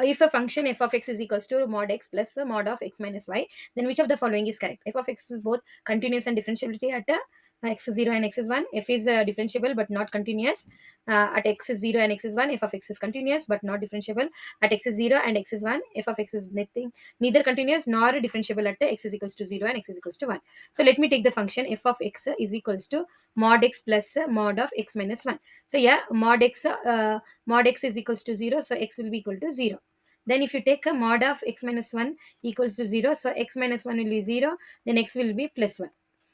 if a function f of x is equals to mod x plus the mod of x minus y, then which of the following is correct? F of x is both continuous and differentiability at x is 0 and x is 1. F is differentiable but not continuous at x is 0 and x is 1. F of x is continuous but not differentiable at x is 0 and x is 1. F of x is nothing, neither continuous nor differentiable at x is equals to 0 and x is equals to 1. So let me take the function f of x is equals to mod x plus mod of x minus 1. So yeah, mod x is equals to 0, so x will be equal to 0. Then if you take a mod of x minus 1 equals to 0, so x minus 1 will be 0, then x will be plus 1.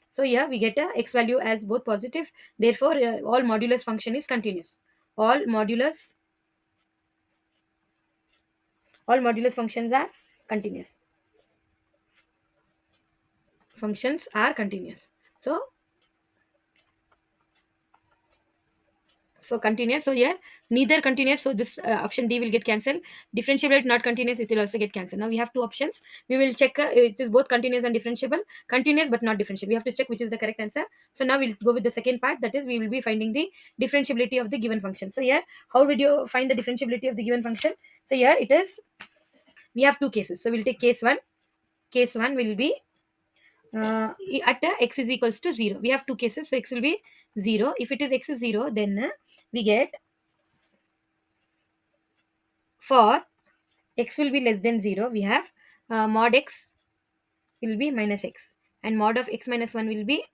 So yeah, we get a x value as both positive. Therefore, all modulus function is continuous. All modulus, all modulus functions are continuous. Functions are continuous. So continuous, so here neither continuous, so this option D will get cancelled. Differentiable not continuous, it will also get cancelled. Now we have two options. We will check it is both continuous and differentiable. Continuous but not differentiable, we have to check which is the correct answer. So now we'll go with the second part, that is we will be finding the differentiability of the given function. So here, how did you find the differentiability of the given function? So here it is, we have two cases, so we'll take case 1. Case 1 will be at x is equals to 0. We have two cases, so x will be 0. If it is x is 0, then we get, for x will be less than 0, we have mod x will be minus x, and mod of x minus 1 will be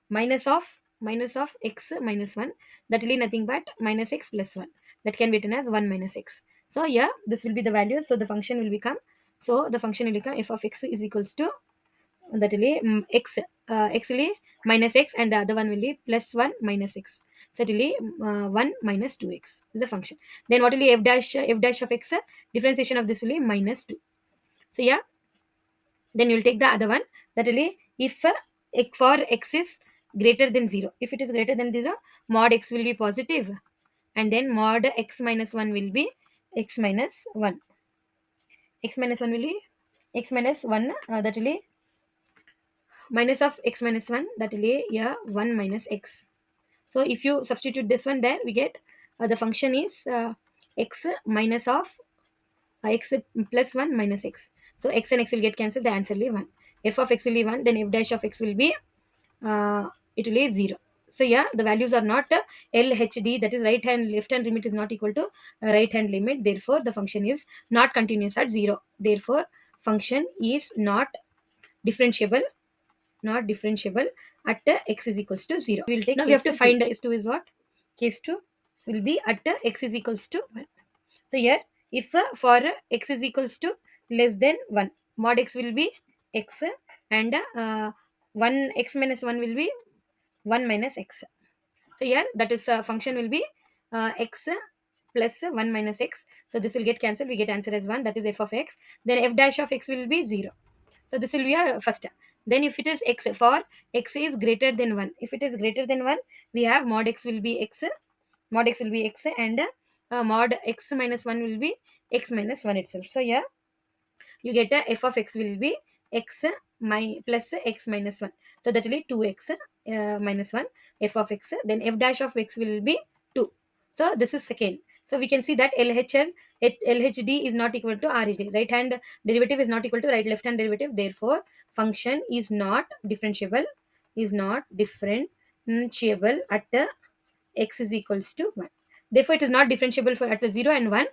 minus of x minus 1, that will be nothing but minus x plus 1, that can be written as 1 minus x. So yeah, this will be the value, so the function will become, f of x is equals to, that will be x will be minus x, and the other one will be plus 1 minus x, so it will be 1 minus 2x is the function. Then what will be f dash of x? Differentiation of this will be minus 2. So yeah, then you'll take the other one, that will be, if for x is greater than 0, if it is greater than 0, mod x will be positive, and then mod x minus 1 will be x minus 1. X minus 1 will be x minus 1, that will be minus of x minus 1, that will be, yeah, 1 minus x. So if you substitute this one there, we get the function is x minus of x plus 1 minus x. So x and x will get cancelled, the answer will be 1. F of x will be 1, then f dash of x will be, it will be 0. So yeah, the values are not LHD, that is right hand left hand limit is not equal to right hand limit. Therefore, the function is not continuous at 0. Therefore, function is differentiable, not differentiable at x is equals to 0. We'll take, now we have to find case 2 is what? Case 2 will be at x is equals to 1. So here, if for x is equals to less than 1, mod x will be x, and 1 x minus 1 will be 1 minus x. So here, that is function will be x plus 1 minus x. So this will get cancelled, we get answer as 1, that is f of x. Then f dash of x will be 0. So this will be a first. Then if it is x, for x is greater than 1, if it is greater than 1, we have mod x will be x, and mod x minus 1 will be x minus 1 itself. So yeah, you get a f of x will be x plus x minus 1, so that will be 2x minus 1 f of x, then f dash of x will be 2. So this is second. So we can see that LHD is not equal to RHD, right hand derivative is not equal to left hand derivative. Therefore, function is not differentiable, at x is equals to 1. Therefore, it is not differentiable for at 0 and 1.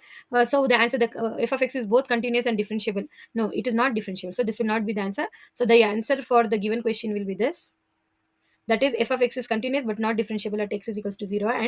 So the answer, the f of x is both continuous and differentiable. No, it is not differentiable. So this will not be the answer. So the answer for the given question will be this. That is, f of x is continuous but not differentiable at x is equals to 0 and